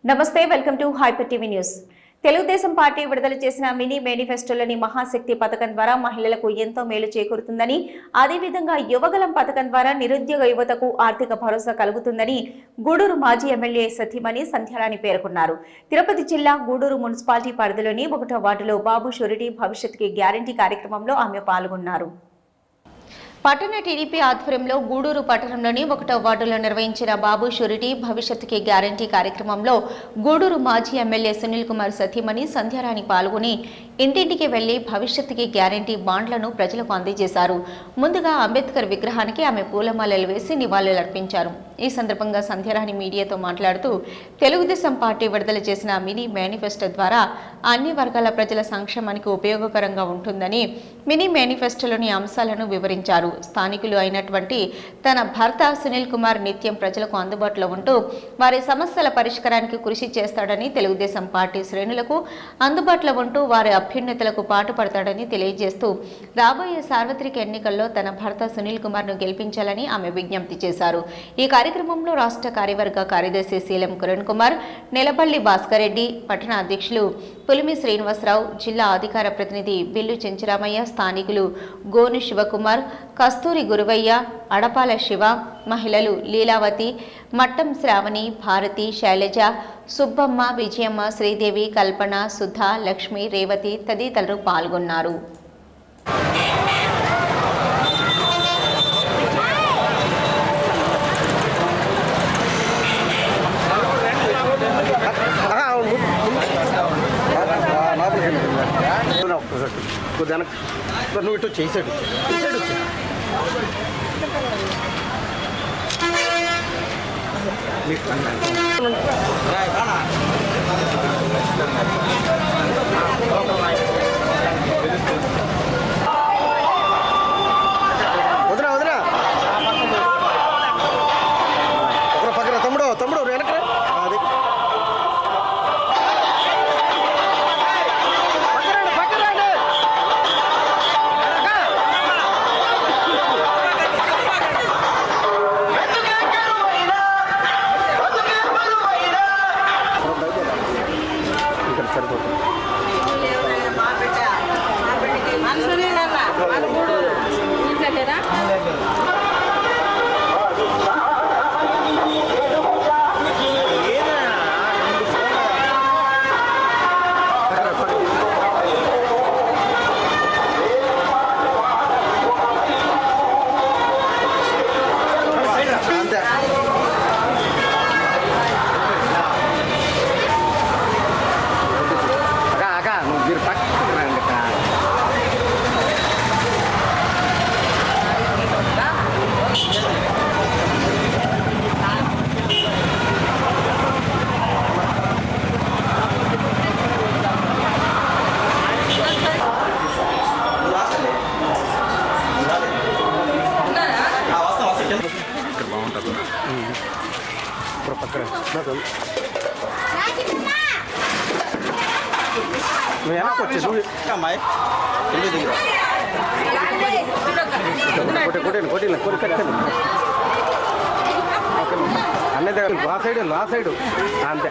నమస్తే, welcome to hyper TV news. Telugu Desam party విడుదల చేసిన మినీ మేనిఫెస్టోలోని మహాశక్తి పథకం ద్వారా మహిళలకు ఎంతో మేలు చేకూరుతుందని, అదేవిధంగా యువగలం పథకం ద్వారా నిరుద్యోగ యువతకు ఆర్థిక భరోసా కలుగుతుందని గూడూరు మాజీ ఎమ్మెల్యే సతీమణి సంధ్యారాణి పేర్కొన్నారు. తిరుపతి జిల్లా గూడూరు మున్సిపాలిటీ పరిధిలోని 1వ వార్డులో బాబు షూరిటీ భవిష్యత్తుకి గ్యారంటీ కార్యక్రమంలో ఆమె పాల్గొన్నారు. పట్టణ టీడీపీ ఆధ్వర్యంలో గూడూరు పట్టణంలోని 1వ వార్డులో నిర్వహించిన బాబు షూరిటీ భవిష్యత్తుకి గ్యారంటీ కార్యక్రమంలో గూడూరు మాజీ ఎమ్మెల్యే సునీల్ కుమార్ సతీమణి సంధ్యారాణి పాల్గొని ఇంటింటికి వెళ్లి భవిష్యత్తుకి గ్యారంటీ బాండ్లను ప్రజలకు అందజేశారు. ముందుగా అంబేద్కర్ విగ్రహానికి ఆమె పూలమాలలు వేసి నివాళులర్పించారు. ఈ సందర్భంగా సంధ్యారాణి మీడియాతో మాట్లాడుతూ తెలుగుదేశం పార్టీ విడుదల చేసిన మినీ మేనిఫెస్టో ద్వారా అన్ని వర్గాల ప్రజల సంక్షేమానికి ఉపయోగకరంగా ఉంటుందని మినీ మేనిఫెస్టోలోని అంశాలను వివరించారు. స్థానికులు అయినటువంటి తన భర్త సునీల్ కుమార్ నిత్యం ప్రజలకు అందుబాటులో ఉంటూ వారి సమస్యల పరిష్కారానికి కృషి చేస్తాడని, తెలుగుదేశం పార్టీ శ్రేణులకు అందుబాటులో ఉంటూ వారి అభ్యున్నతులకు పాటుపడతాడని తెలియజేస్తూ రాబోయే సార్వత్రిక ఎన్నికల్లో తన భర్త సునీల్ కుమార్ ను గెలిపించాలని ఆమె విజ్ఞప్తి చేశారు. ఈ కార్యక్రమంలో రాష్ట్ర కార్యవర్గ కార్యదర్శి శీలం కిరణ్ కుమార్, నెలపల్లి భాస్కర్ రెడ్డి, పట్టణ అధ్యక్షులు పులిమి శ్రీనివాసరావు, జిల్లా అధికార ప్రతినిధి బిల్లు చెంచురామయ్య, స్థానికులు గోను శివకుమార్, కస్తూరి గురువయ్య, అడపాల శివ, మహిళలు లీలావతి, మట్టం శ్రావణి, భారతి, శైలజ, సుబ్బమ్మ, విజయమ్మ, శ్రీదేవి, కల్పన, సుధా, లక్ష్మి, రేవతి తదితరులు పాల్గొన్నారు. నువ్వు ఇటు చేసాడు వదినా వదినా ఒకరు పక్కన తమ్ముడు వెనక అది అన్నీ దగ్గర లా సైడు అంతే.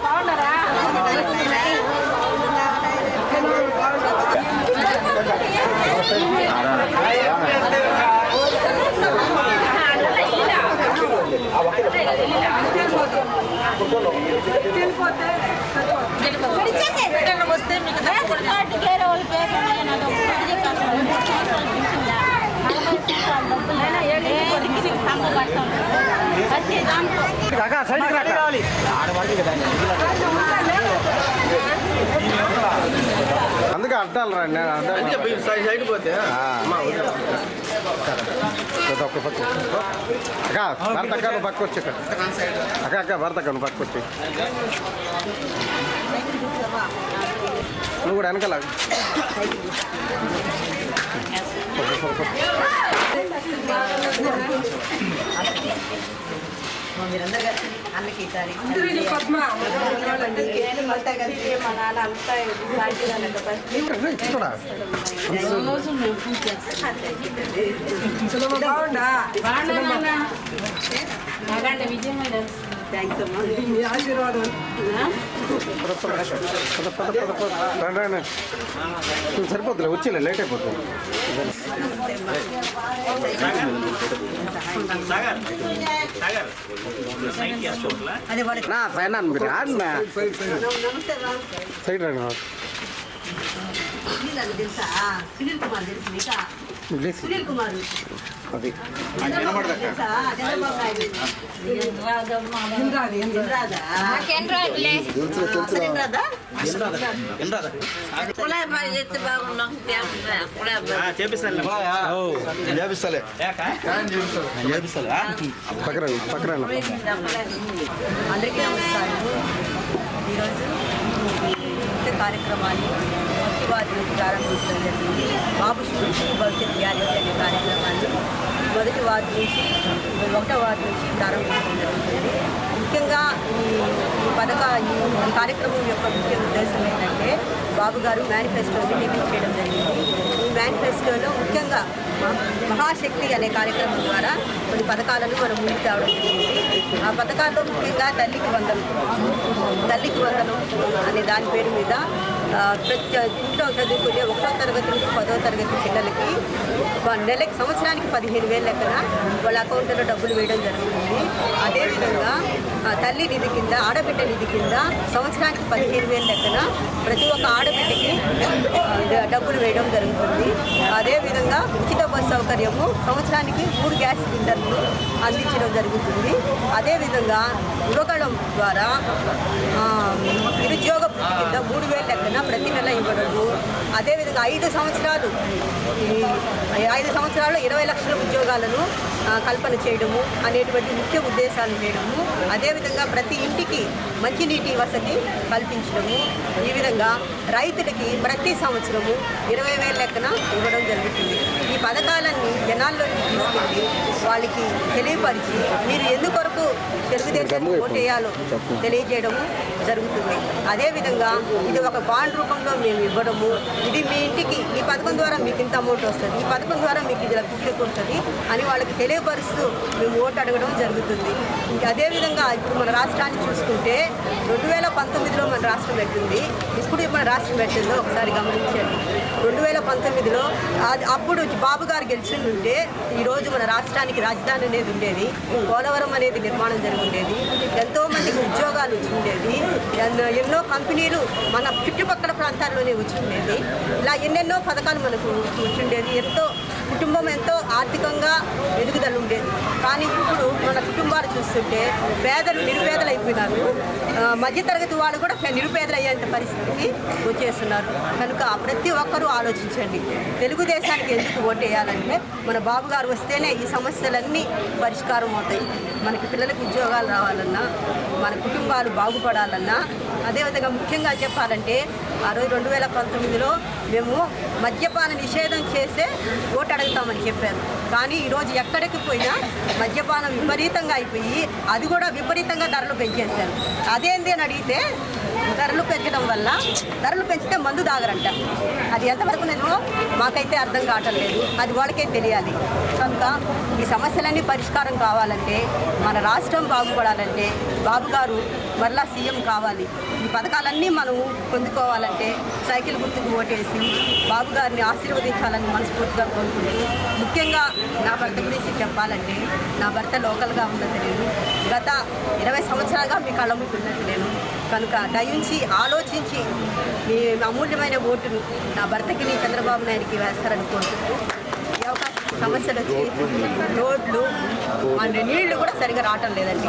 అందుకే అడ్డాలి రండి సైడ్ పోతే ఒక్క పక్క భర్త అక్క నువ్వు పక్క వచ్చి అక్క భర్త అక్క నువ్వు పక్క వచ్చి నువ్వు కూడా వెనకాల మీరందరూ కలిసి అన్నకి ఈసారి మా నాన్న అంతా విజయమైన థ్యాంక్స్ అమ్మా మీ ఆశీర్వాదం రండి సరిపోతులే వచ్చేలే లేట్ అయిపోతుంది అదే వాళ్ళ నా సైనా మీరు రాన్నా నమస్తే రా సైడ్ రండి సునీల్ తెలుసా సునీల్ కుమార్ తెలుసు నీకా ప్లీజ్ సునీల్ కుమార్ అది తెలుసా చంద్రబాబు నాయుడు రాదా పక్కన అందరికీ నమస్కారం. ఈరోజు ఈ ముఖ్య కార్యక్రమాన్ని మొదటి నుంచి ప్రారంభించడం జరిగింది. బాబు భవిష్యత్ గ్యారెంటీ అనే కార్యక్రమాన్ని మొదటి వార్డు నుంచి 1వ వార్డు నుంచి ప్రారంభించడం జరుగుతుంది. ముఖ్యంగా ఈ కార్యక్రమం యొక్క ముఖ్య ఉద్దేశం ఏంటంటే బాబు గారు మేనిఫెస్టోని రిలీజ్ చేయడం జరిగింది. ఈ మేనిఫెస్టోలో ముఖ్యంగా మహాశక్తి అనే కార్యక్రమం ద్వారా కొన్ని పథకాలను మనం ముందుకు తేవడం జరిగింది. ఆ పథకాల్లో ముఖ్యంగా తల్లికి వందనం అనే దాని పేరు మీద ప్రతి ఇంట్లో చదువుకునే 1వ తరగతి నుంచి 10వ తరగతి పిల్లలకి సంవత్సరానికి 15,000 లెక్కన వాళ్ళ అకౌంట్లో డబ్బులు వేయడం జరుగుతుంది. అదేవిధంగా తల్లి నిధి కింద ఆడబిడ్డ నిధి కింద సంవత్సరానికి 15,000 లెక్కన ప్రతి ఒక్క ఆడబిడ్డకి డబ్బులు వేయడం జరుగుతుంది. అదేవిధంగా ఉచిత బస్సు సౌకర్యము సంవత్సరానికి 3 గ్యాస్ సిలిండర్లు అందించడం జరుగుతుంది. అదేవిధంగా యువగళం ద్వారా నిరుద్యోగ కింద 3,000 లెక్కన ప్రతి నెల ఇవ్వడము. అదేవిధంగా 5 సంవత్సరాలు 20 లక్షల ఉద్యోగాలను కల్పన చేయడము అనేటువంటి ముఖ్య ఉద్దేశాలు చేయడము. అదేవిధంగా ప్రతి ఇంటికి మంచినీటి వసతి కల్పించడము. ఈ విధంగా రైతులకి ప్రతి సంవత్సరము 20,000 లెక్కన ఇవ్వడం జరుగుతుంది. ఈ పథకాలన్నీ జనాల్లోకి తీసుకెళ్ళి వాళ్ళకి తెలియపరిచి మీరు ఎందుకొరకు తెలుగుదేశానికి ఓటేయాలో తెలియజేయడము జరుగుతుంది. అదేవిధంగా ఇది ఒక బాండ్ రూపంలో మేము ఇవ్వడము. ఇది మీ ఇంటికి ఈ పథకం ద్వారా మీకు ఇంత అమౌంట్ వస్తుంది, ఈ పథకం ద్వారా మీకు ఇది లభిస్తుంది అని వాళ్ళకి తెలియపరుస్తూ మేము ఓటు అడగడం జరుగుతుంది. ఇంకా అదేవిధంగా ఇప్పుడు మన రాష్ట్రాన్ని చూసుకుంటే 2019లో మన రాష్ట్రం పెట్టింది. ఇప్పుడు మన రాష్ట్రం పెట్టిందో ఒకసారి గమనించండి. 2019లో అప్పుడు బాబు గారు గెలిచిండుంటే ఈరోజు మన రాష్ట్రానికి రాజధాని అనేది ఉండేది, పోలవరం అనేది నిర్మాణం జరిగి ఉండేది, ఎంతోమందికి ఉద్యోగాలు వచ్చి ఉండేది, ఎన్నో కంపెనీలు మన చుట్టుపక్కల ప్రాంతాల్లోనే వచ్చి ఉండేది. ఇలా ఎన్నెన్నో పథకాలు మనకు వచ్చి ఉండేది. కుటుంబం ఎంతో ఆర్థికంగా ఎదుగుదల ఉండేది. కానీ ఇప్పుడు మన కుటుంబాలు చూస్తుంటే నిరుపేదలు అయిపోయినారు. మధ్యతరగతి వాళ్ళు కూడా నిరుపేదలు అయ్యేంత పరిస్థితికి వచ్చేస్తున్నారు. కనుక ప్రతి ఒక్కరూ ఆలోచించండి. తెలుగుదేశానికి ఎందుకు ఓటేయాలంటే మన బాబు గారు వస్తేనే ఈ సమస్యలన్నీ పరిష్కారం అవుతాయి. మనకి పిల్లలకు ఉద్యోగాలు రావాలన్నా, మన కుటుంబాలు బాగుపడాలన్నా. అదేవిధంగా ముఖ్యంగా చెప్పాలంటే ఆ రోజు 2019లో మేము మద్యపాన నిషేధం చేసే ఓటు అడుగుతామని చెప్పారు. కానీ ఈరోజు ఎక్కడికి పోయినా మద్యపానం విపరీతంగా అయిపోయి అది కూడా విపరీతంగా ధరలు పెంచేశారు. అదేంటి అని అడిగితే ధరలు పెంచడం వల్ల ధరలు పెంచితే మందు తాగరంట. అది ఎంతవరకు నేను మాకైతే అర్థం కావటం లేదు. అది వాళ్ళకే తెలియాలి. కనుక ఈ సమస్యలన్నీ పరిష్కారం కావాలంటే, మన రాష్ట్రం బాగుపడాలంటే బాబు గారు మరలా సీఎం కావాలి. ఈ పథకాలన్నీ మనం పొందుకోవాలంటే సైకిల్ గుర్తుకు ఓటేసి బాబు గారిని ఆశీర్వదించాలని మనస్ఫూర్తిగా కోరుకుంటూ, ముఖ్యంగా నా భర్త గురించి చెప్పాలంటే నా భర్త లోకల్గా ఉన్నది నేను. గత 20 సంవత్సరాలుగా మీ కళ్ళ ముందున్నట్టు నేను. కనుక దయించి ఆలోచించి మీ అమూల్యమైన ఓటును నా భర్తకి నీ చంద్రబాబు నాయుడికి వేస్తారని కోరుకుంటూ, ఈ అవకాశం సమస్యలు వచ్చి రోడ్లు నీళ్లు కూడా సరిగా రావటం లేదండి.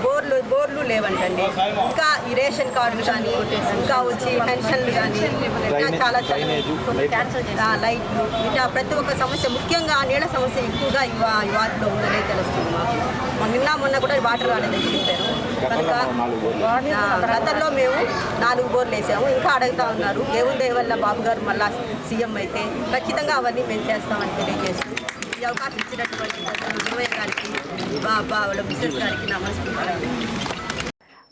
బోర్లు లేవంటండి. ఇంకా ఈ రేషన్ కార్డులు కానీ, ఇంకా వచ్చి పెన్షన్లు కానీ, చాలా లైట్లు, ఇట్లా ప్రతి ఒక్క సమస్య, ముఖ్యంగా నీళ్ళ సమస్య ఎక్కువగా ఈ వార్డులో ఉందనే తెలుస్తుంది మాకు. మొన్న కూడా వాటర్ రాలేదని చెప్పారు. కనుక గతంలో మేము 4 బోర్లు వేసాము. ఇంకా అడుగుతా ఉన్నారు. దేవుని దయ వల్ల బాబు గారు మళ్ళా సీఎం అయితే ఖచ్చితంగా అవన్నీ మేము చేస్తామని తెలియజేస్తాం. ఈ అవకాశం ఇచ్చినటువంటి ఉదయ గారికి, వాళ్ళ మిస్సెస్ గారికి నా మనస్ఫూర్తిగా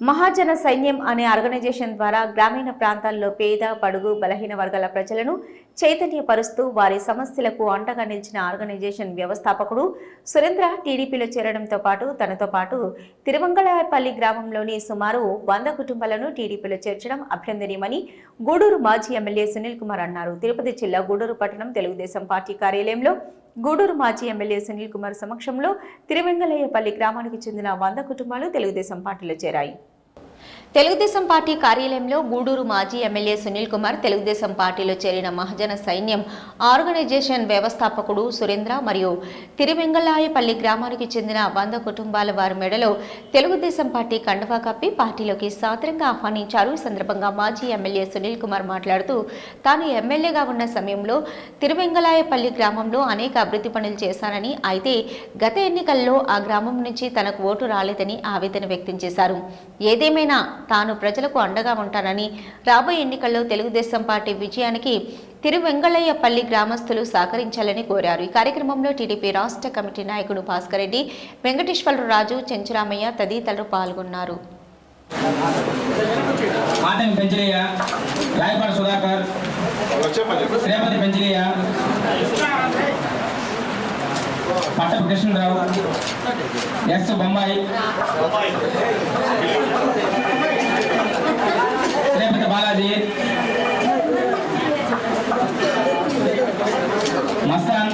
మహాజన సైన్యం అనే ఆర్గనైజేషన్ ద్వారా గ్రామీణ ప్రాంతాల్లో పేద బడుగు బలహీన వర్గాల ప్రజలను చైతన్యపరుస్తూ వారి సమస్యలకు అండగా నిలిచిన ఆర్గనైజేషన్ వ్యవస్థాపకుడు సురేంద్ర టీడీపీలో చేరడంతో పాటు తనతో పాటు తిరువంగళపల్లి గ్రామంలోని సుమారు 100 కుటుంబాలను టీడీపీలో చేర్చడం అభినందనీయమని గూడూరు మాజీ ఎమ్మెల్యే సునీల్ కుమార్ అన్నారు. తిరుపతి జిల్లా గూడూరు పట్టణం తెలుగుదేశం పార్టీ కార్యాలయంలో గూడూరు మాజీ ఎమ్మెల్యే సునీల్ కుమార్ సమక్షంలో తిరువెంగళయ్యపల్లి గ్రామానికి చెందిన 100 కుటుంబాలు తెలుగుదేశం పార్టీలో చేరాయి. తెలుగుదేశం పార్టీ కార్యాలయంలో గూడూరు మాజీ ఎమ్మెల్యే సునీల్ కుమార్ తెలుగుదేశం పార్టీలో చేరిన మహాజన సైన్యం ఆర్గనైజేషన్ వ్యవస్థాపకుడు సురేంద్ర మరియు తిరువెంగళాయపల్లి గ్రామానికి చెందిన 100 కుటుంబాల వారి మెడలో తెలుగుదేశం పార్టీ కండువా కప్పి పార్టీలోకి సాదరంగా ఆహ్వానించారు. ఈ సందర్భంగా మాజీ ఎమ్మెల్యే సునీల్ కుమార్ మాట్లాడుతూ తాను ఎమ్మెల్యేగా ఉన్న సమయంలో తిరువెంగళాయపల్లి గ్రామంలో అనేక అభివృద్ధి పనులు చేశానని, అయితే గత ఎన్నికల్లో ఆ గ్రామం నుంచి తనకు ఓటు రాలేదని ఆవేదన వ్యక్తం చేశారు. ఏదేమైనా తాను ప్రజలకు అండగా ఉంటానని, రాబోయే ఎన్నికల్లో తెలుగుదేశం పార్టీ విజయానికి తిరువెంగళయ్యపల్లి గ్రామస్తులు సహకరించాలని కోరారు. ఈ కార్యక్రమంలో టీడీపీ రాష్ట్ర కమిటీ నాయకుడు భాస్కర్ రెడ్డి, వెంకటేశ్వర రాజు, చెంచురామయ్య తదితరులు పాల్గొన్నారు. పట్టపు కృష్ణరావు, ఎస్ బొమ్మాయి, శ్రీపతి బాలాజీ, మస్తాన్,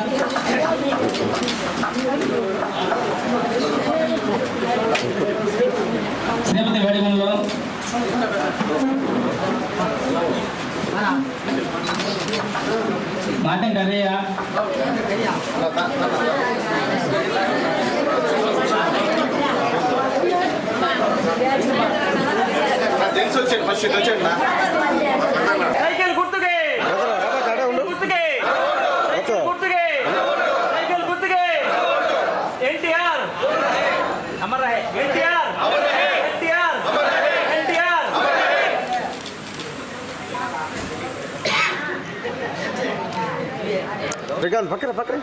శ్రీపతి వేడిగుండ్లు, మాటం కర్రయ్య, తెలిసి వచ్చాడు ఫస్ట్ వచ్చాడు సైకిల్ గుర్తుకే గుర్తుకే గుర్తుకే సైకిల్ గుర్తుకే ఎన్టీఆర్ అమర్ రహే ఎన్టీఆర్ ఎన్టీఆర్ ఎన్టీఆర్ రిగాన్ పక్కన పక్కన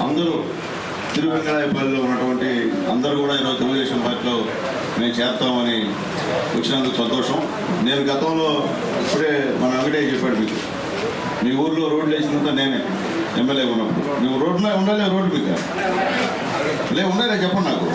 అందరూ తిరువెంగళాయపల్లిలో ఉన్నటువంటి అందరూ కూడా ఈరోజు తెలుగుదేశం పార్టీలో మేము చేస్తామని వచ్చినందుకు సంతోషం. నేను గతంలో ఇప్పుడే మన వెంకటయ్య చెప్పాడు, మీకు మీ ఊర్లో రోడ్లు వేసినంత నేనే ఎమ్మెల్యే ఉన్నప్పుడు. నువ్వు రోడ్లో ఉండాలి, రోడ్డు మీకు ఉండాలి చెప్పండి నాకు.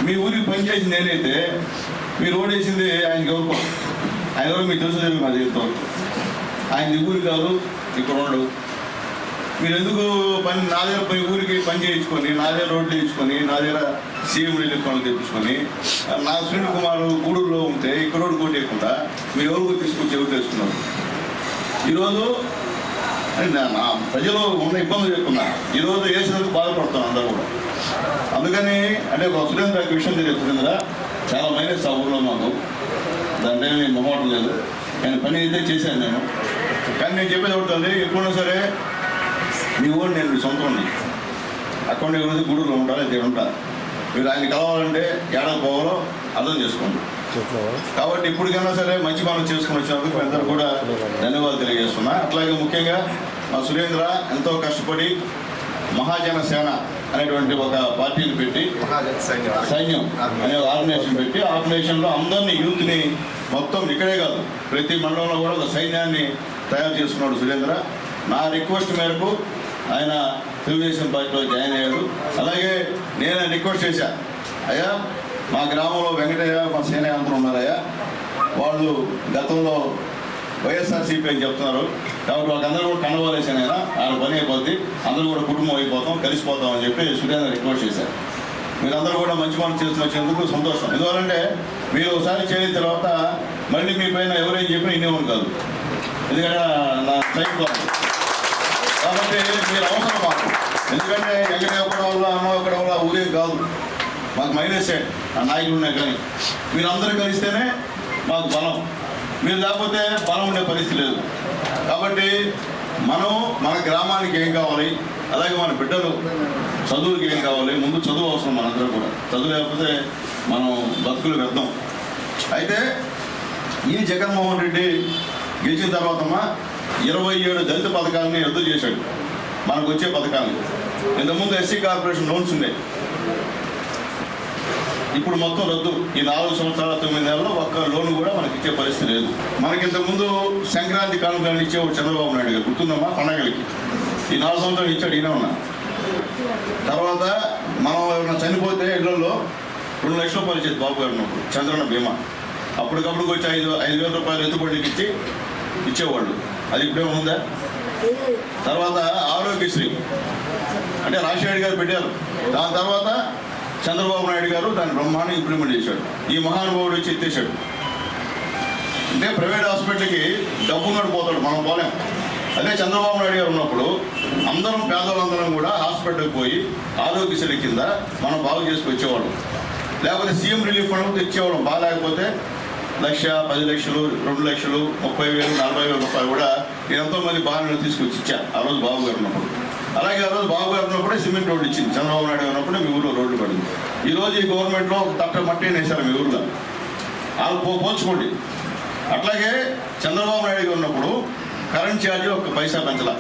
మీ ఊరికి పనిచేసి నేనైతే మీ రోడ్ వేసింది ఆయనకి ఎవరు, ఆయన ఎవరు మీకు తెలుసు తెలియదు. నా జీవితం ఆయన ఊరు కాదు, ఇక్కడ ఉండవు. మీరు ఎందుకు నా దగ్గర పోయి ఊరికి పని చేయించుకొని, నా దగ్గర రోడ్లు వేయించుకొని, నా దగ్గర సీఎం రిలీఫ్ ఫండ్లు తెప్పించుకొని, నా సునీల్ కుమార్ గూడూరులో ఉంటే ఇక్కడ రోడ్డు కొట్టేయకుండా మీరు ఎవరు తీసుకొచ్చి ఎవరు తెలుసుకున్నారు. ఈరోజు నా ప్రజలు ఉన్న ఇబ్బందులు చెప్తున్నా, ఈరోజు వేసినందుకు బాధపడుతున్నాను అందరూ కూడా. అందుకని అంటే ఒక సురేంద్రకి విషయం తెలియదు. సురేంద్ర చాలా మైనస్ ఆ ఊళ్ళో మాకు, దాంట్లో నేను మొహమాటం లేదు. నేను పని అయితే చేశాను నేను. కానీ నేను చెప్పేది అవుతుంది, ఎప్పుడైనా సరే మీ ఊరు నేను మీ సొంతం అకౌంట్ గురించి గూడూరులో ఉంటారు, అయితే ఉంటారు. మీరు ఆయన కలవాలంటే ఏడాది పోవాలో అర్థం చేసుకోండి. కాబట్టి ఇప్పటికైనా సరే మంచి పనులు చేసుకుని వచ్చినందుకు మీ అందరూ కూడా ధన్యవాదాలు తెలియజేస్తున్నా. అట్లాగే ముఖ్యంగా మా సురేంద్ర ఎంతో కష్టపడి మహాజన సేన అనేటువంటి ఒక పార్టీని పెట్టి, సైన్యం అనే ఆర్గనైజేషన్ పెట్టి, ఆర్గనైజేషన్లో అందరినీ యూత్ని మొత్తం ఇక్కడే కాదు ప్రతి మండలంలో కూడా ఒక సైన్యాన్ని తయారు చేసుకున్నాడు సురేంద్ర. నా రిక్వెస్ట్ మేరకు ఆయన తెలుగుదేశం పార్టీలో జాయిన్ అయ్యాడు. అలాగే నేను రిక్వెస్ట్ చేశా, అయ్యా మా గ్రామంలో వెంకటయ్య మా సేనాయంత్రం ఉన్నారయ్యా, వాళ్ళు గతంలో వైఎస్ఆర్సీపీ అని చెప్తున్నారు, కాబట్టి వాళ్ళందరూ కూడా కండవాలేసాను ఆయన, ఆయన పని అయిపోద్ది, అందరూ కూడా కుటుంబం అయిపోతాం, కలిసిపోతాం అని చెప్పి సురేంద్ర రిక్వెస్ట్ చేశారు. మీరందరూ కూడా మంచి పనులు చేస్తున్న వచ్చినందుకు సంతోషం. ఎందుకంటే మీరు ఒకసారి చేసిన తర్వాత మళ్ళీ మీ పైన ఎవరేం చెప్పినా ఇన్నేవాడు కాదు, ఎందుకంటే నా సైట్ కాబట్టి మీరు అవసరం మాకు. ఎందుకంటే ఎక్కడ ఒకటి వల్ల అమ్మ ఒకటి వల్ల ఊరేం కాదు, మాకు మైనసే ఆ నాయకులు ఉన్నాయి. కానీ మీరందరూ కలిస్తేనే మాకు బలం. మీరు లేకపోతే బలం ఉండే పరిస్థితి లేదు. కాబట్టి మనం మన గ్రామానికి ఏం కావాలి, అలాగే మన బిడ్డలు చదువుకి ఏం కావాలి, ముందు చదువు అవసరం మనందరూ కూడా. చదువు లేకపోతే మనం బతుకులు వ్యర్థం. అయితే ఈ జగన్మోహన్ రెడ్డి గెలిచిన తర్వాతమ్మా 27 దళిత పథకాలని రద్దు చేశాడు. మనకు వచ్చే పథకాలు ఇంతకుముందు ఎస్సీ కార్పొరేషన్ లోన్స్ ఉన్నాయి, ఇప్పుడు మొత్తం రద్దు. ఈ 4 సంవత్సరాల 9 నెలల్లో ఒక్క లోన్ కూడా మనకి ఇచ్చే పరిస్థితి లేదు. మనకి ఇంతకుముందు సంక్రాంతి కానుకలను ఇచ్చేవాడు చంద్రబాబు నాయుడు గారు, గుర్తుందమ్మా పండగలకి. ఈ 4 సంవత్సరాలు ఇచ్చాడు, ఈయన ఉన్నా. తర్వాత మనం ఎవరైనా చనిపోతే ఇళ్లలో 2 లక్షల రూపాయలు ఇచ్చేది బాబు గారు ఉన్నప్పుడు చంద్రన్న బీమా. అప్పటికప్పుడు వచ్చి 5,000 రూపాయలు ఎత్తుబడికి ఇచ్చేవాళ్ళు. అది ఇప్పుడే ఉందా? తర్వాత ఆరోగ్యశ్రీ అంటే రాజశేఖర్ గారు పెట్టారు. దాని తర్వాత చంద్రబాబు నాయుడు గారు దాన్ని బ్రహ్మాండంగా ఇంప్లిమెంట్ చేశాడు. ఈ మహానుభావుడు వచ్చి ఎత్తేసాడు. అంటే ప్రైవేట్ హాస్పిటల్కి డబ్బు నడిపోతాడు, మనం పోలేం. అదే చంద్రబాబు నాయుడు గారు ఉన్నప్పుడు అందరం పేదవాళ్ళందరం కూడా హాస్పిటల్కి పోయి ఆరోగ్యశ్రీ కింద మనం బాగు చేసుకొచ్చేవాళ్ళం. లేకపోతే సీఎం రిలీఫ్ ఫండ్ తెచ్చేవాళ్ళం. బాగాలేకపోతే 1,00,000, 10 లక్షలు, 2 లక్షలు, 30,000, 40,000 రూపాయలు కూడా ఎంతోమంది బాగా తీసుకొచ్చి ఇచ్చారు ఆ రోజు బాబు గారు ఉన్నప్పుడు. అలాగే ఆ రోజు బాబు గారు ఉన్నప్పుడే సిమెంట్ రోడ్డు ఇచ్చింది. చంద్రబాబు నాయుడు ఉన్నప్పుడే మీ ఊళ్ళో రోడ్లు పడింది. ఈరోజు ఈ గవర్నమెంట్లో ఒక తట్ట మట్టి వేశారు మీ ఊళ్ళో, వాళ్ళు పోల్చుకోండి. అట్లాగే చంద్రబాబు నాయుడు గారు ఉన్నప్పుడు కరెంట్ ఛార్జీ 1 పైసా పెంచలా.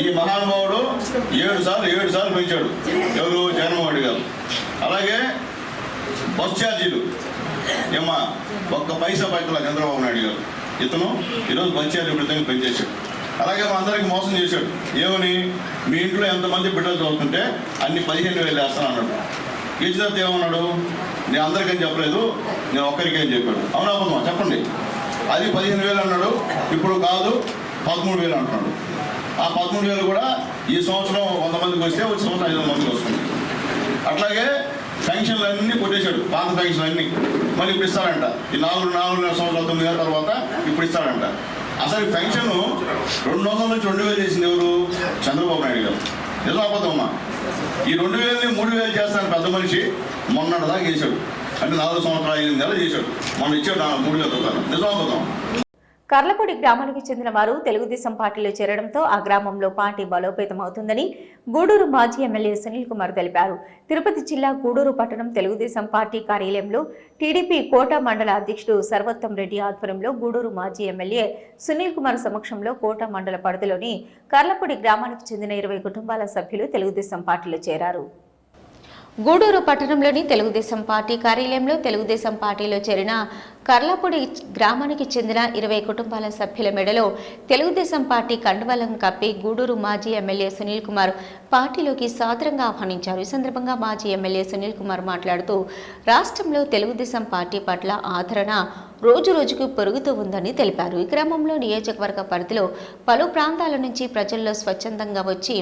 ఈ మహానుభావుడు 7 సార్లు పెంచాడు. ఎవరు? జగన్మోహన్ రెడ్డి గారు. అలాగే బస్ ఛార్జీలు ఏమా 1 పైసా పెంచలా చంద్రబాబు నాయుడు గారు. ఇతను ఈరోజు బస్ ఛార్జీ విపరీతంగా పెంచేశాడు. అలాగే మా అందరికి మోసం చేశాడు. ఏమని? మీ ఇంట్లో ఎంతమంది బిడ్డలు చదువుతుంటే అన్ని 15,000 వేస్తాను అన్నాడు. గెలిచినంత ఏమన్నాడు? నేను అందరికని చెప్పలేదు, నేను ఒక్కరికేం చెప్పాడు. అవునా పోదామా చెప్పండి. అది 15,000 అన్నాడు, ఇప్పుడు కాదు 13,000 అంటున్నాడు. ఆ 13,000 కూడా ఈ సంవత్సరం 100 మందికి వస్తే వచ్చే సంవత్సరం 500 మందికి వస్తుంది. అట్లాగే పెన్షన్లు అన్నీ కొట్టేశాడు, పాత పెన్షన్లు అన్నీ మళ్ళీ ఇప్పుడు ఇస్తారంట. ఈ 4 సంవత్సరాల 9 నెలల తర్వాత ఇప్పుడు ఇస్తారంట. అసలు పెన్షన్ 200 నుంచి 2,000 చేసింది ఎవరు? చంద్రబాబు నాయుడు గారు. నిజం అబద్ధమమ్మా? ఈ 2,000ని 3,000 చేస్తాను పెద్ద మనిషి మొన్నటిదాకా చేశాడు. అంటే 4 సంవత్సరాలు 5 నెలలు చేశాడు. మొన్న ఇచ్చాడు 3,000 రూపాయలు. నిజం అబద్ధం? కర్లపూడి గ్రామానికి చెందిన వారు తెలుగుదేశం పార్టీలో చేరడంతో ఆ గ్రామంలో పార్టీ బలోపేతం అవుతుందని గూడూరు మాజీ ఎమ్మెల్యే సునీల్ కుమార్ తెలిపారు. తిరుపతి జిల్లా గూడూరు పట్టణం తెలుగుదేశం పార్టీ కార్యాలయంలో టీడీపీ కోట మండల అధ్యక్షుడు సర్వోత్తం రెడ్డి ఆధ్వర్యంలో గూడూరు మాజీ ఎమ్మెల్యే సునీల్ కుమార్ సమక్షంలో కోట మండల పరిధిలోని కర్లపూడి గ్రామానికి చెందిన 20 కుటుంబాల సభ్యులు తెలుగుదేశం పార్టీలో చేరారు. గూడూరు పట్టణంలోని తెలుగుదేశం పార్టీ కార్యాలయంలో తెలుగుదేశం పార్టీలో చేరిన కర్లపూడి గ్రామానికి చెందిన 20 కుటుంబాల సభ్యుల మెడలో తెలుగుదేశం పార్టీ కండువాలను కప్పి గూడూరు మాజీ ఎమ్మెల్యే సునీల్ కుమార్ పార్టీలోకి సాదరంగా ఆహ్వానించారు. ఈ సందర్భంగా మాజీ ఎమ్మెల్యే సునీల్ కుమార్ మాట్లాడుతూ రాష్ట్రంలో తెలుగుదేశం పార్టీ పట్ల ఆదరణ రోజురోజుకు పెరుగుతూ ఉందని తెలిపారు. ఈ క్రమంలో నియోజకవర్గ పరిధిలో పలు ప్రాంతాల నుంచి ప్రజల్లో స్వచ్ఛందంగా వచ్చి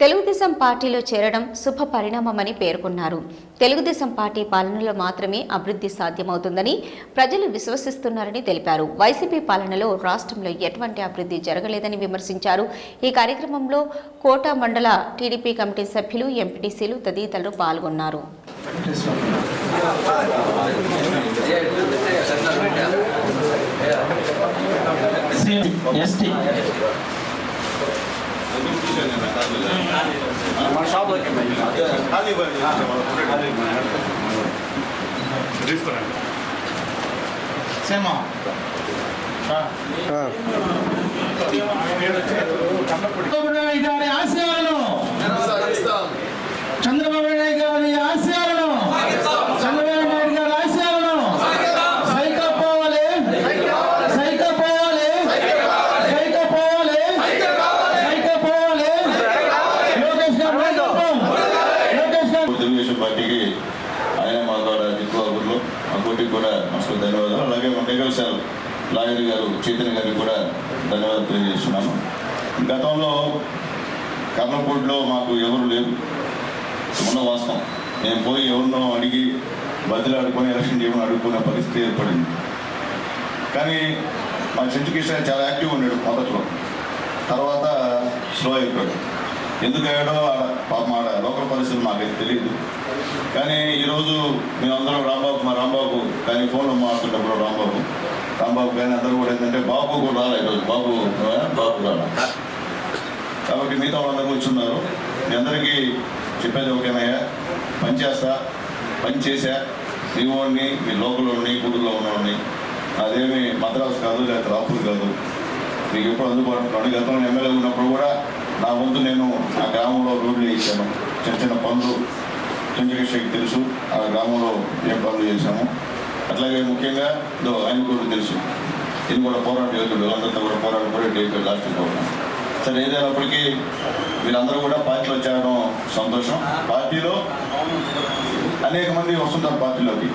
తెలుగుదేశం పార్టీలో చేరడం శుభ పరిణామమని పేర్కొన్నారు. తెలుగుదేశం పార్టీ పాలనలో మాత్రమే అభివృద్ధి సాధ్యమవుతుందని ప్రజలు విశ్వసిస్తున్నారని తెలిపారు. వైసీపీ పాలనలో రాష్ట్రంలో ఎటువంటి అభివృద్ధి జరగలేదని విమర్శించారు. ఈ కార్యక్రమంలో కోట మండల టీడీపీ కమిటీ సభ్యులు, ఎంపీటీసీలు తదితరులు పాల్గొన్నారు. మన షాప్లో సేమా గారి ఆశయాలను చంద్రబాబు నాయుడు గారి ఆశయాలను చంద్రబాబు నాయుడు గారి ఆశయాలను సైకపోవాలి సైకపోవాలి సైకపోవాలి సైకపోవాలి. లోకేష్ గారు లోకేష్ గారు తెలుగుదేశం పార్టీకి ఆయన మా ద్వారా దిక్కుబాబుల్లో మా కోటికి కూడా మనసు ధన్యవాదాలు. అలాగే మా మెగల్సార్ లాయర్ గారు చైతన్య గారికి కూడా ధన్యవాదాలు తెలియజేస్తున్నాను. గతంలో కర్నపూడిలో మాకు ఎవరు లేరు, ఉన్న వాస్తవం. నేను పోయి ఎవరినో అడిగి బదిలాడుకొని ఎలక్షన్ చేయమని అడుగుకునే పరిస్థితి ఏర్పడింది. కానీ మా చెంచుకృష్ణ చాలా యాక్టివ్గా ఉన్నాడు మొదట్లో, తర్వాత స్లో అయిపోయాడు. ఎందుకు అయ్యాడో పాప లోకల్ పరిస్థితులు మాకైతే తెలియదు. కానీ ఈరోజు మేమందరం మా రాంబాబు కానీ ఫోన్లో మాట్లాడుతున్నప్పుడు రాంబాబు కానీ అందరూ కూడా ఏంటంటే బాబు కూడా రాలే ఈరోజు బాబు రాలే. కాబట్టి మిగతా వాళ్ళందరూ కూర్చున్నారు. మీ అందరికీ చెప్పేది ఓకేనయ్యా, పని చేశా మీ వాడిని, మీ లోకల్లోని గుడిలో ఉన్నవాడిని. అదేమి మద్రాసు కాదు, లేకపోతే రాపూర్ కాదు, మీకు ఎప్పుడు అందుబాటులో. గతంలో ఎమ్మెల్యే ఉన్నప్పుడు కూడా నా వంతు నేను ఆ గ్రామంలో రోడ్లు వేయించాను. చిన్న పనులు చంద్రకృష్ణకి తెలుసు, ఆ గ్రామంలో ఏం పనులు చేశాము. అట్లాగే ముఖ్యంగా ఆయన కూడా తెలుసు, ఇది కూడా పోరాటం యోధుడు, అందరితో కూడా పోరాటం లాస్ట్ పోవడం. సరే, ఏదైనప్పటికీ మీరందరూ కూడా పార్టీలో చేరడం సంతోషం. పార్టీలో అనేక మంది వస్తుంటారు పార్టీలోకి,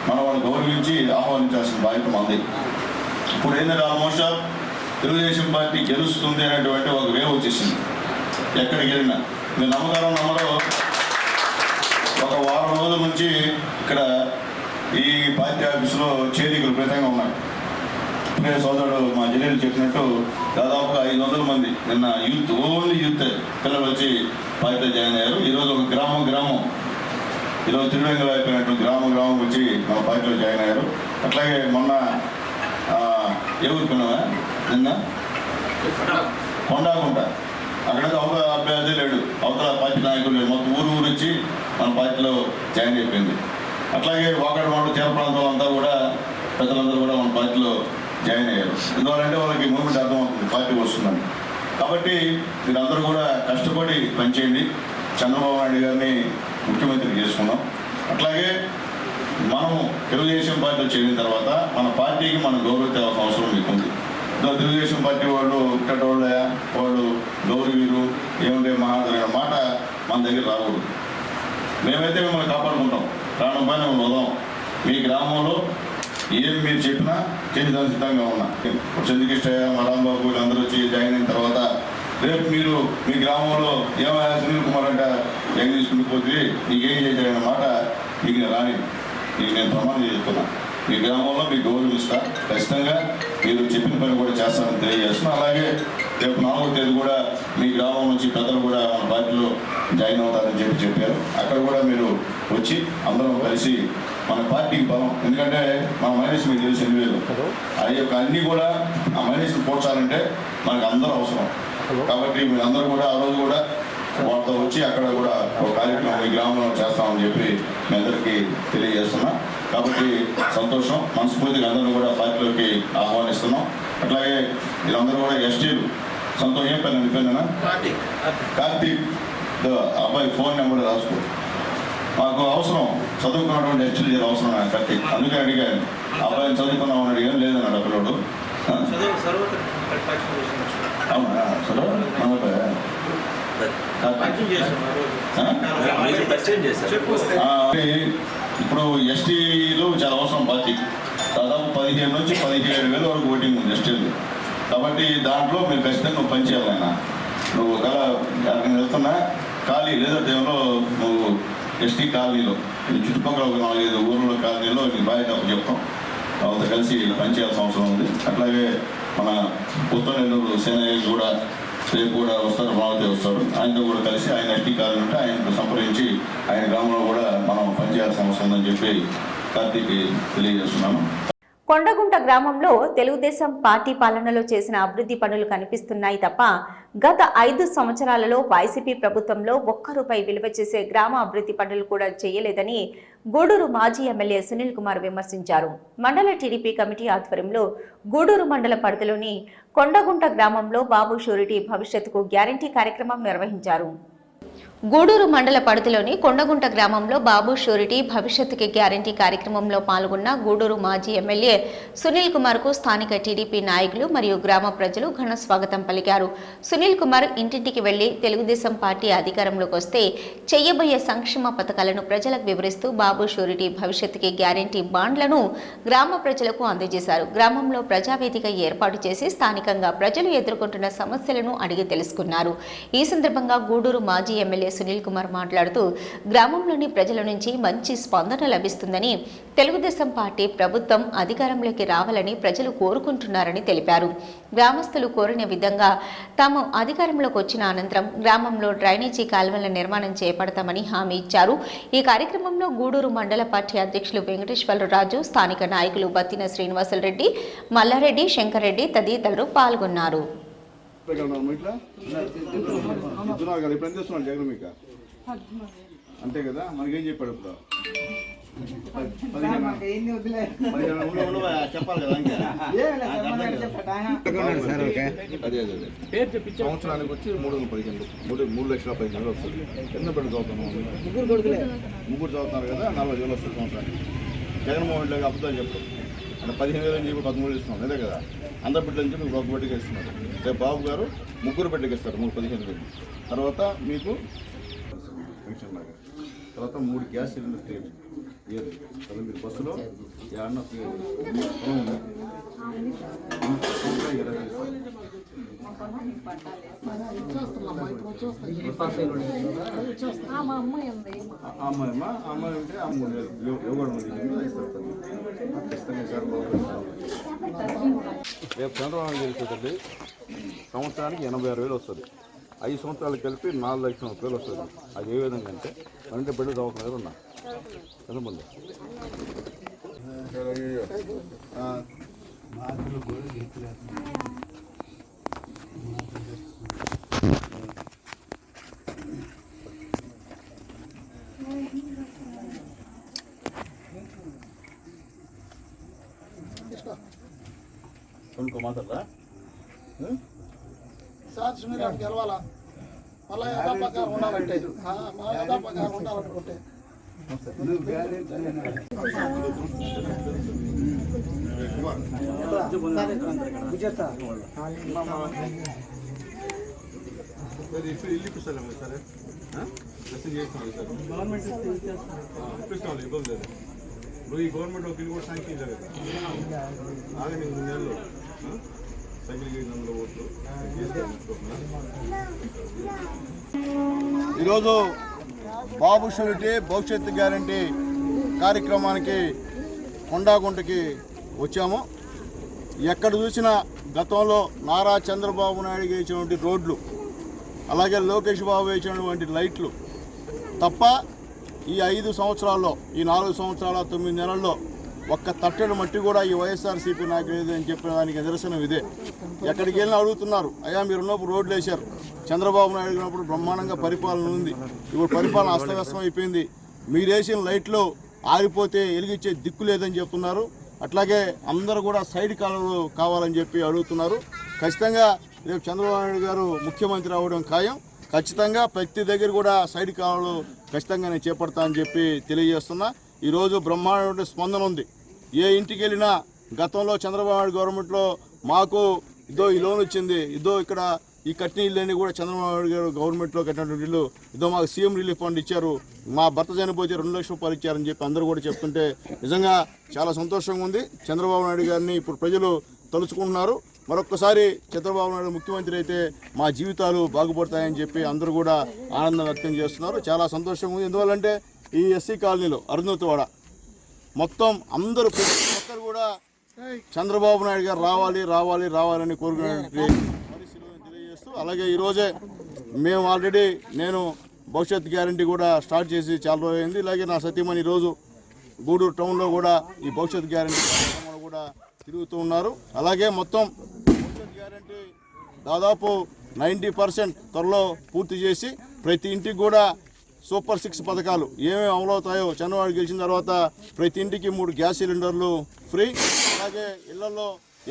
మనం వాళ్ళు గౌరవించి ఆహ్వానించాల్సిన బాధ్యత మంది. ఇప్పుడు ఏంటంటే ఆల్మోస్ట్ తెలుగుదేశం పార్టీ గెలుస్తుంది అనేటువంటి ఒక వేవ్ వచ్చేసింది. ఎక్కడికి వెళ్ళినా మీరు నమ్మరో ఒక వారం రోజుల నుంచి ఇక్కడ ఈ పార్టీ ఆఫీసులో చేరికలు విపరీతంగా ఉన్నాయి. ఇప్పుడే సోదరుడు మా జిల్లాలో చెప్పినట్టు దాదాపుగా 500 మంది నిన్న యూత్, ఓన్లీ యూత్ పిల్లలు వచ్చి పార్టీలో జాయిన్ అయ్యారు. ఈరోజు ఒక గ్రామం ఈరోజు తిరువెంగళ అయిపోయినట్టు గ్రామం వచ్చి మన పార్టీలో జాయిన్ అయ్యారు. అట్లాగే మొన్న ఏ ఊరు పిల్లవా నిన్న కొండాగుంట, అక్కడైతే అవతల అభ్యర్థి లేడు, అవతల పార్టీ నాయకులు లేడు, మొత్తం ఊరు వచ్చి మన పార్టీలో జాయిన్ అయిపోయింది. అట్లాగే వాకడమాడు తీర ప్రాంతం అంతా కూడా పెద్దలందరూ కూడా మన పార్టీలో జాయిన్ అయ్యారు. ఎందువల్లంటే వాళ్ళకి మూమెంట్ అర్థమవుతుంది పార్టీ వస్తుందని. కాబట్టి మీరందరూ కూడా కష్టపడి పనిచేయండి. చంద్రబాబు నాయుడు గారిని ముఖ్యమంత్రి చేసుకున్నాం. అట్లాగే మనము తెలుగుదేశం పార్టీలో చేరిన తర్వాత మన పార్టీకి మనం గౌరవించాల్సిన అవసరం మీకుంది. తెలుగుదేశం పార్టీ వాళ్ళు వాళ్ళు గౌరవీరు ఏముంటే మహాదరైన మాట మన దగ్గర రాకూడదు. మేమైతే మిమ్మల్ని కాపాడుకుంటాం, ప్రాణం పైన మేము వదాం. మీ గ్రామంలో ఏం మీరు చెప్పినా చేసేదానికి సిద్ధంగా ఉన్నా. చంద్రకృష్ణయ్య, మా రాంబాబు అందరూ వచ్చి జాయిన్ అయిన తర్వాత రేపు మీరు మీ గ్రామంలో ఏమైనా సునీల్ కుమార్ అంటే జగన్ తీసుకుని పోతే నీకేం చేశారన్న మాట మీకు రాని నేను ప్రమాణం చేస్తున్నా. మీ గ్రామంలో మీకు గౌరవం ఇస్తా, ఖచ్చితంగా మీరు చెప్పిన పని కూడా చేస్తానని తెలియజేస్తున్నా. అలాగే రేపు 4వ తేదీ కూడా మీ గ్రామం నుంచి పెద్దలు కూడా మన పార్టీలో జాయిన్ అవుతారని చెప్పారు. అక్కడ కూడా మీరు వచ్చి అందరం కలిసి మన పార్టీకి బలం. ఎందుకంటే మన మైనస్ మీకు తెలిసి 8,000 ఆ యొక్క అన్నీ కూడా ఆ మైనస్ని పోడ్చాలంటే మనకు అందరూ అవసరం. కాబట్టి మీరందరూ కూడా ఆ రోజు కూడా వాళ్ళతో వచ్చి అక్కడ కూడా ఒక కార్యక్రమం ఈ గ్రామంలో చేస్తామని చెప్పి మీ అందరికీ తెలియజేస్తున్నాం. కాబట్టి సంతోషం, మనస్ఫూర్తిగా అందరూ కూడా పార్టీలోకి ఆహ్వానిస్తున్నాం. అట్లాగే వీళ్ళందరూ కూడా ఎస్టీలు సంతోషం. ఏం పని అనిపోయినా కార్తీక్ అబ్బాయి ఫోన్ నెంబర్ రాసుకో, మాకు అవసరం చదువుకున్నటువంటి ఎస్టీలు అవసరం కార్తీక్, అందుకే అడిగాను. అబ్బాయిని చదువుకున్నామని అడిగాను, లేదన్నాడు ఆ పిల్లడు. అవునా సరే, ఇప్పుడు ఎస్టీలు చాలా అవసరం పార్టీకి. దాదాపు 15 నుంచి 17,000 వరకు ఓటింగ్ ఉంది ఎస్టీలు. కాబట్టి దాంట్లో మీరు ఖచ్చితంగా పనిచేయాలి. ఆయన నువ్వు గల ఎక్కడికి వెళ్తున్నా ఖాళీ లేదా టైంలో నువ్వు ఎస్టీ కాలనీలో చుట్టుపక్కల ఒక 4-5 ఊర్ల కాలనీలో నీ బాధ్యత చెప్తాం. వాళ్ళతో కలిసి పనిచేయాల్సిన అవసరం ఉంది. అట్లాగే మన ఉత్తర నెల్లూరు సేనయ్య కూడా రేపు కూడా వస్తారు, మావతే వస్తాడు. ఆయనతో కూడా కలిసి ఆయన ఎస్టీ కాలనీ ఉంటే ఆయనతో సంప్రదించి ఆయన గ్రామంలో కూడా మనం పనిచేయాల్సిన అవసరం ఉందని చెప్పి కార్తీక్ తెలియజేస్తున్నాను. కొండగుంట గ్రామంలో తెలుగుదేశం పార్టీ పాలనలో చేసిన అభివృద్ధి పనులు కనిపిస్తున్నాయి తప్ప గత 5 సంవత్సరాలలో వైసీపీ ప్రభుత్వంలో ₹1 విలువ చేసే గ్రామ అభివృద్ధి పనులు కూడా చేయలేదని గూడూరు మాజీ ఎమ్మెల్యే సునీల్ కుమార్ విమర్శించారు. మండల టీడీపీ కమిటీ ఆధ్వర్యంలో గూడూరు మండల పరిధిలోని కొండగుంట గ్రామంలో బాబు షూరిటీ భవిష్యత్తుకు గ్యారంటీ కార్యక్రమం నిర్వహించారు. గూడూరు మండల పరిధిలోని కొండగుంట గ్రామంలో బాబు షూరిటీ భవిష్యత్తుకి గ్యారంటీ కార్యక్రమంలో పాల్గొన్న గూడూరు మాజీ ఎమ్మెల్యే సునీల్ కుమార్ కు స్థానిక టీడీపీ నాయకులు మరియు గ్రామ ప్రజలు ఘన స్వాగతం పలికారు. సునీల్ కుమార్ ఇంటింటికి వెళ్లి తెలుగుదేశం పార్టీ అధికారంలోకి వస్తే చేయబోయే సంక్షేమ పథకాలను ప్రజలకు వివరిస్తూ బాబు షూరిటీ భవిష్యత్తుకి గ్యారంటీ బాండ్లను గ్రామ ప్రజలకు అందజేశారు. గ్రామంలో ప్రజావేదిక ఏర్పాటు చేసి స్థానికంగా ప్రజలు ఎదుర్కొంటున్న సమస్యలను అడిగి తెలుసుకున్నారు. ఈ సందర్భంగా గూడూరు మాజీ ఎమ్మెల్యే సునీల్ కుమార్ మాట్లాడుతూ గ్రామంలోని ప్రజల నుంచి మంచి స్పందన లభిస్తుందని, తెలుగుదేశం పార్టీ ప్రభుత్వం అధికారంలోకి రావాలని ప్రజలు కోరుకుంటున్నారని తెలిపారు. గ్రామస్తులు కోరిన విధంగా తాము అధికారంలోకి వచ్చిన అనంతరం గ్రామంలో డ్రైనేజీ కాలువల నిర్మాణం చేపడతామని హామీ ఇచ్చారు. ఈ కార్యక్రమంలో గూడూరు మండల పార్టీ అధ్యక్షులు వెంకటేశ్వరరాజు, స్థానిక నాయకులు బత్తిన శ్రీనివాసులరెడ్డి, మల్లారెడ్డి, శంకర్రెడ్డి తదితరులు పాల్గొన్నారు. అంతే కదా, మనకేం చెప్పాడు ఇప్పుడు చెప్పాలి కదా. సంవత్సరానికి వచ్చి 3,15,000 వస్తుంది. ఎన్న బిడ్డ చదువుతున్నాం, ముగ్గురు చదువుతున్నారు కదా, 40,000 వస్తుంది సంవత్సరానికి. జగన్మోహన్ రెడ్డి అబద్ధాలు చెప్పారు అంటే 15,000 అని చెప్పి 13 ఇస్తున్నాం అదే కదా. అందరి బిడ్డలు అని చెప్పి ఒక బిడ్డకి ఇస్తున్నారు. రేపు బాబు గారు ముగ్గురు బిడ్డకి ఇస్తారు 15,000. తర్వాత మీకు పెన్షన్ లాగా, తర్వాత 3 గ్యాస్ సిలిండర్ ఫ్రీ ఏది కదా. మీరు బస్సులో ఏమన్నా ఫ్రీ అమ్మాయి ఉంటే ఇవ్వడం ఖచ్చితంగా సార్ బాబు. రేపు చంద్రబాబు గెలిచేటండి సంవత్సరానికి 86,000 వస్తుంది. 5 సంవత్సరాలు కలిపి 4,30,000 వస్తుంది. అది ఏ విధంగా అంటే అంటే బిడ్డ చదువుతున్నారు ఉన్నా ఎంతమంది కొనుక్కో మాట్లాడరా సార్ సునీల్ గారికి గెలవాలా, మళ్ళీ యథాప్రకారం ఉండాలంటే యథాప్రకారం ఉండాలనుకుంటే ఇప్పుడు ఇల్లు ఇప్పిస్తాను సరే దర్శనం చేస్తున్నాను సార్. ఇప్పిస్తాను ఇబ్బంది లేదు. నువ్వు ఈ గవర్నమెంట్ ఒక ఇల్లు కూడా శాంక్షన్ ఇవ్వలేదు కదా. ఆగండి 3 నెలలు సైకిల్ గేట్ 100 ఓట్లు ఈరోజు బాబు షూరిటీ భవిష్యత్తు గ్యారంటీ కార్యక్రమానికి కొండాగుంటకి వచ్చాము. ఎక్కడ చూసినా గతంలో నారా చంద్రబాబు నాయుడు వేసినటువంటి రోడ్లు, అలాగే లోకేష్ బాబు వేసినటువంటి లైట్లు తప్ప ఈ 5 సంవత్సరాల్లో, ఈ 4 సంవత్సరాల 9 నెలల్లో ఒక్క తట్టెడు మట్టి కూడా ఈ వైఎస్ఆర్సీపీ నాయకులు లేదని చెప్పిన దానికి నిదర్శనం ఇదే. ఎక్కడికి వెళ్ళినా అడుగుతున్నారు, అయ్యా మీరు ఉన్నప్పుడు రోడ్లు వేశారు, చంద్రబాబు నాయుడు ఉన్నప్పుడు బ్రహ్మాండంగా పరిపాలన ఉంది, ఇప్పుడు పరిపాలన అస్తవ్యస్తం అయిపోయింది, మీరు వేసిన లైట్లు ఆరిపోతే వెలిగించే దిక్కు లేదని చెప్తున్నారు. అట్లాగే అందరూ కూడా సైడ్ కాలువలు కావాలని చెప్పి అడుగుతున్నారు. ఖచ్చితంగా రేపు చంద్రబాబు నాయుడు గారు ముఖ్యమంత్రి అవ్వడం ఖాయం. ఖచ్చితంగా ప్రతి దగ్గర కూడా సైడ్ కాలువలు ఖచ్చితంగా నేను చేపడతా అని చెప్పి తెలియజేస్తున్నా. ఈరోజు బ్రహ్మాండ స్పందన ఉంది. ఏ ఇంటికి వెళ్ళినా గతంలో చంద్రబాబు నాయుడు గవర్నమెంట్లో మాకు ఇదో ఈ లోన్ వచ్చింది, ఇదో ఇక్కడ ఈ కట్టిన ఇళ్ళని కూడా చంద్రబాబు నాయుడు గారు గవర్నమెంట్లో కట్టినటువంటి ఇల్లు, ఇదో మాకు సీఎం రిలీఫ్ ఫండ్ ఇచ్చారు, మా భర్త చనిపోతే 2 లక్షల రూపాయలు ఇచ్చారని చెప్పి అందరూ కూడా చెప్తుంటే నిజంగా చాలా సంతోషంగా ఉంది. చంద్రబాబు నాయుడు గారిని ఇప్పుడు ప్రజలు తలుచుకుంటున్నారు. మరొక్కసారి చంద్రబాబు నాయుడు ముఖ్యమంత్రి అయితే మా జీవితాలు బాగుపడతాయని చెప్పి అందరూ కూడా ఆనందం వ్యక్తం చేస్తున్నారు. చాలా సంతోషంగా ఉంది. ఎందువల్లంటే ఈ ఎస్సీ కాలనీలో అరుణోతివాడ మొత్తం అందరూ ప్రతి ఒక్కరు కూడా చంద్రబాబు నాయుడు గారు రావాలి రావాలి రావాలని కోరుకునేటువంటి పరిస్థితులను తెలియజేస్తూ, అలాగే ఈరోజే మేము ఆల్రెడీ నేను భవిష్యత్ గ్యారంటీ కూడా స్టార్ట్ చేసి చాలా రోజులైంది. ఇలాగే నా సతీమణి ఈరోజు గూడూరు టౌన్లో కూడా ఈ భవిష్యత్ గ్యారంటీ కార్యక్రమాలు కూడా తిరుగుతూ ఉన్నారు. అలాగే మొత్తం భవిష్యత్ గ్యారంటీ దాదాపు 90% త్వరలో పూర్తి చేసి ప్రతి ఇంటికి కూడా సూపర్ 6 పథకాలు ఏమేమి అమలవుతాయో చంద్రబాబు గెలిచిన తర్వాత ప్రతి ఇంటికి 3 గ్యాస్ సిలిండర్లు ఫ్రీ. అలాగే ఇళ్లలో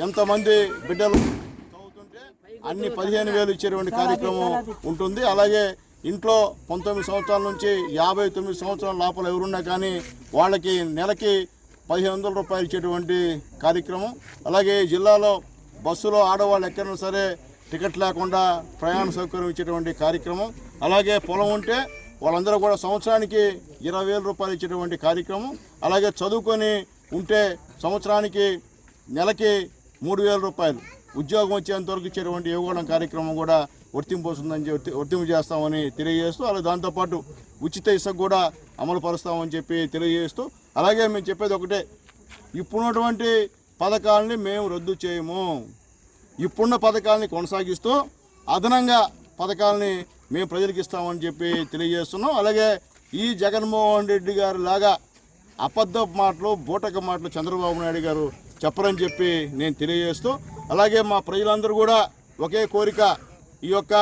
ఎంతమంది బిడ్డలు చదువుతుంటే అన్ని 15,000 ఇచ్చేటువంటి కార్యక్రమం ఉంటుంది. అలాగే ఇంట్లో 19 సంవత్సరాల నుంచి 59 సంవత్సరాల లోపల ఎవరున్నా కానీ వాళ్ళకి నెలకి 1,500 రూపాయలు ఇచ్చేటువంటి కార్యక్రమం. అలాగే జిల్లాలో బస్సులో ఆడవాళ్ళు ఎక్కడైనా సరే టికెట్ లేకుండా ప్రయాణ సౌకర్యం ఇచ్చేటువంటి కార్యక్రమం. అలాగే పొలం ఉంటే వాళ్ళందరూ కూడా సంవత్సరానికి 20,000 రూపాయలు ఇచ్చేటువంటి కార్యక్రమం. అలాగే చదువుకొని ఉంటే సంవత్సరానికి నెలకి 3,000 రూపాయలు ఉద్యోగం వచ్చేంత వరకు ఇచ్చేటువంటి యువగూడెం కార్యక్రమం కూడా వర్తింపు చేస్తామని తెలియజేస్తూ, అలాగే దాంతోపాటు ఉచిత ఇసుక కూడా అమలు పరుస్తామని చెప్పి తెలియజేస్తూ, అలాగే మేము చెప్పేది ఒకటే, ఇప్పుడున్నటువంటి పథకాలని మేము రద్దు చేయము. ఇప్పుడున్న పథకాలని కొనసాగిస్తూ అదనంగా పథకాలని మేము ప్రజలకు ఇస్తామని చెప్పి తెలియజేస్తున్నాం. అలాగే ఈ జగన్మోహన్ రెడ్డి గారి లాగా అబద్ధపు మాటలు, బూటక మాటలు చంద్రబాబు నాయుడు గారు చెప్పరని చెప్పి నేను తెలియజేస్తూ, అలాగే మా ప్రజలందరూ కూడా ఒకే కోరిక, ఈ యొక్క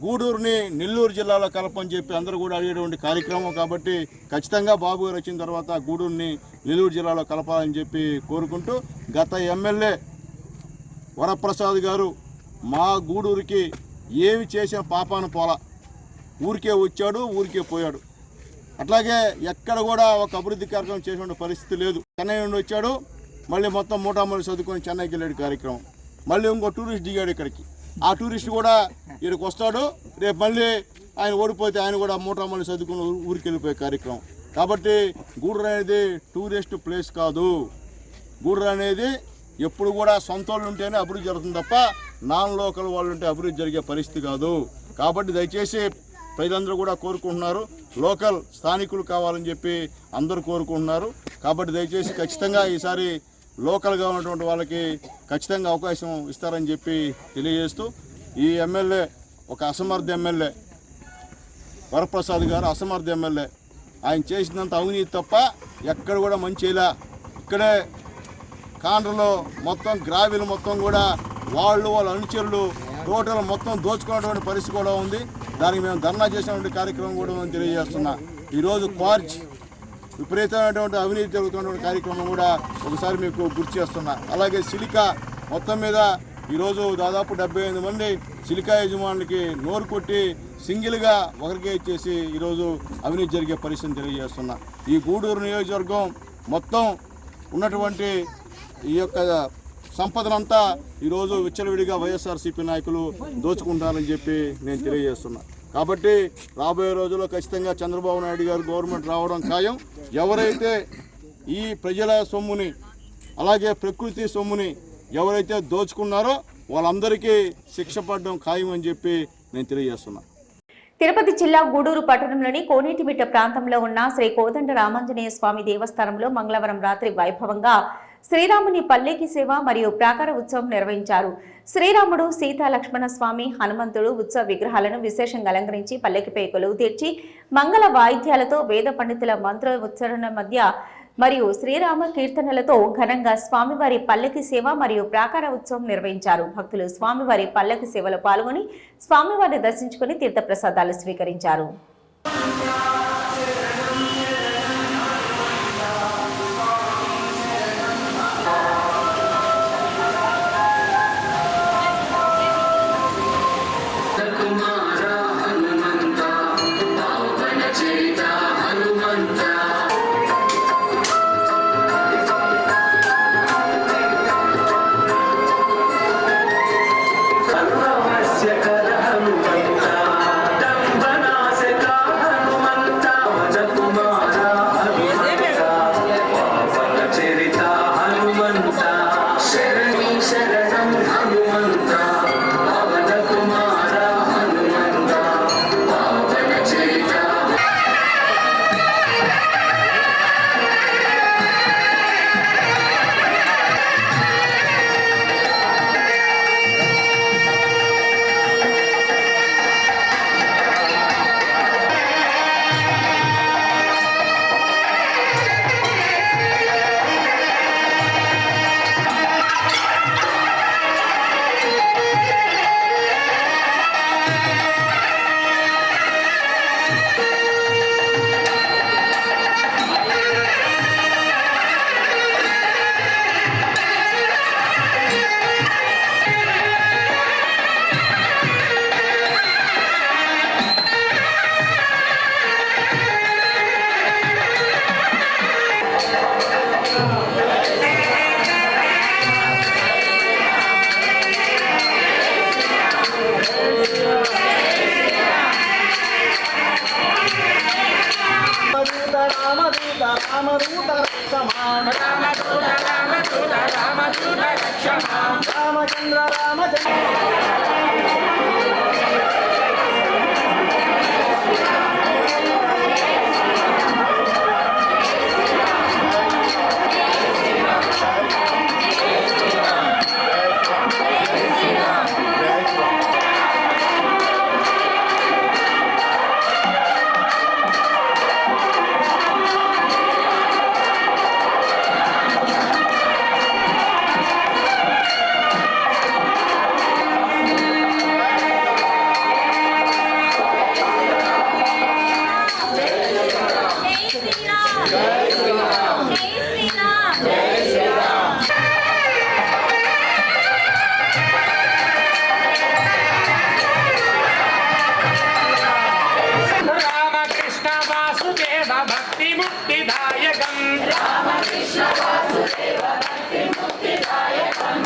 గూడూరుని నెల్లూరు జిల్లాలో కలపని చెప్పి అందరూ కూడా అడిగేటువంటి కార్యక్రమం కాబట్టి ఖచ్చితంగా బాబు గారు వచ్చిన తర్వాత గూడూరుని నెల్లూరు జిల్లాలో కలపాలని చెప్పి కోరుకుంటూ, గత ఎమ్మెల్యే వరప్రసాద్ గారు మా గూడూరుకి ఏమి చేసిన పాపాన పోలా, ఊరికే వచ్చాడు, ఊరికే పోయాడు. అట్లాగే ఎక్కడ కూడా ఒక అభివృద్ధి కార్యక్రమం చేసిన పరిస్థితి లేదు. చెన్నై నుండి వచ్చాడు, మళ్ళీ మొత్తం మూటామల్లి చదువుకొని చెన్నైకి వెళ్ళాడు కార్యక్రమం, మళ్ళీ ఇంకో టూరిస్ట్ దిగాడు ఇక్కడికి. ఆ టూరిస్ట్ కూడా ఇక్కడికి వస్తాడు, రేపు మళ్ళీ ఆయన ఓడిపోతే ఆయన కూడా మూటామల్లి చదువుకుని ఊరికి వెళ్ళిపోయే కార్యక్రమం. కాబట్టి గూడూరు అనేది టూరిస్ట్ ప్లేస్ కాదు. గూడూరు అనేది ఎప్పుడు కూడా సొంత వాళ్ళు ఉంటేనే అభివృద్ధి జరుగుతుంది తప్ప నాన్ లోకల్ వాళ్ళు ఉంటే అభివృద్ధి జరిగే పరిస్థితి కాదు. కాబట్టి దయచేసి ప్రజలందరూ కూడా కోరుకుంటున్నారు, లోకల్ స్థానికులు కావాలని చెప్పి అందరూ కోరుకుంటున్నారు. కాబట్టి దయచేసి ఖచ్చితంగా ఈసారి లోకల్గా ఉన్నటువంటి వాళ్ళకి ఖచ్చితంగా అవకాశం ఇస్తారని చెప్పి తెలియజేస్తూ, ఈ ఎమ్మెల్యే ఒక అసమర్థ ఎమ్మెల్యే, వరప్రసాద్ గారు అసమర్థ ఎమ్మెల్యే. ఆయన చేసినంత అవినీతి తప్ప ఎక్కడ కూడా మంచి చేయలే. ఇక్కడే కాండ్రలో మొత్తం గ్రావిల్ మొత్తం కూడా వాళ్ళ అనుచరులు టోటల్ మొత్తం దోచుకున్నటువంటి పరిస్థితి కూడా ఉంది. దానికి మేము ధర్నా చేసినటువంటి కార్యక్రమం కూడా మేము తెలియజేస్తున్నా. ఈరోజు క్వార్జ్ విపరీతమైనటువంటి అవినీతి జరుగుతున్నటువంటి కార్యక్రమం కూడా ఒకసారి మీకు గుర్తు చేస్తున్నా. అలాగే సిలికా మొత్తం మీద ఈరోజు దాదాపు 78 మంది సిలికా యజమానులకి నోరు కొట్టి సింగిల్గా ఒకరికే ఇచ్చేసి ఈరోజు అవినీతి జరిగే పరిస్థితిని తెలియజేస్తున్నా. ఈ గూడూరు నియోజకవర్గం మొత్తం ఉన్నటువంటి ఈ యొక్క సంపదనంతా ఈరోజు విచ్చలవిడిగా వైఎస్ఆర్సీపీ నాయకులు దోచుకుంటారని చెప్పి నేను తెలియజేస్తున్నా. కాబట్టి రాబోయే రోజుల్లో ఖచ్చితంగా చంద్రబాబు నాయుడు గారు గవర్నమెంట్ రావడం ఖాయం. ఎవరైతే ఈ ప్రజల సొమ్ముని అలాగే ప్రకృతి సొమ్ముని ఎవరైతే దోచుకున్నారో వాళ్ళందరికీ శిక్ష పడడం ఖాయం అని చెప్పి నేను తెలియజేస్తున్నా. తిరుపతి జిల్లా గూడూరు పట్టణంలోని కోనేటిమిట్ట ప్రాంతంలో ఉన్న శ్రీ కోదండ రామాంజనేయ స్వామి దేవస్థానంలో మంగళవారం రాత్రి వైభవంగా శ్రీరాముని పల్లెకి సేవ మరియు ప్రాకార ఉత్సవం నిర్వహించారు. శ్రీరాముడు, సీతా లక్ష్మణ స్వామి, హనుమంతుడు ఉత్సవ విగ్రహాలను విశేషంగా అలంకరించి పల్లెకిపై కొలువు తీర్చి మంగళ వాయిద్యాలతో వేద పండితుల మంత్ర ఉచ్చారణ మధ్య మరియు శ్రీరామ కీర్తనలతో ఘనంగా స్వామివారి పల్లకి సేవ మరియు ప్రాకార ఉత్సవం నిర్వహించారు. భక్తులు స్వామివారి పల్లకి సేవలో పాల్గొని స్వామివారిని దర్శించుకుని తీర్థప్రసాదాలు స్వీకరించారు. రామచంద్ర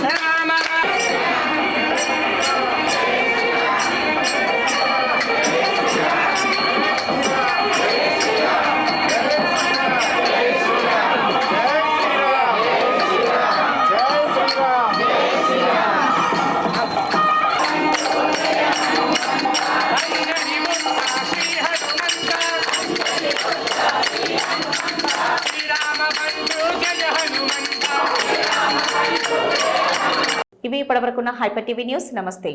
రామ ఇవి ఇప్పటివరకున్న హైపర్ టీవీ న్యూస్. నమస్తే.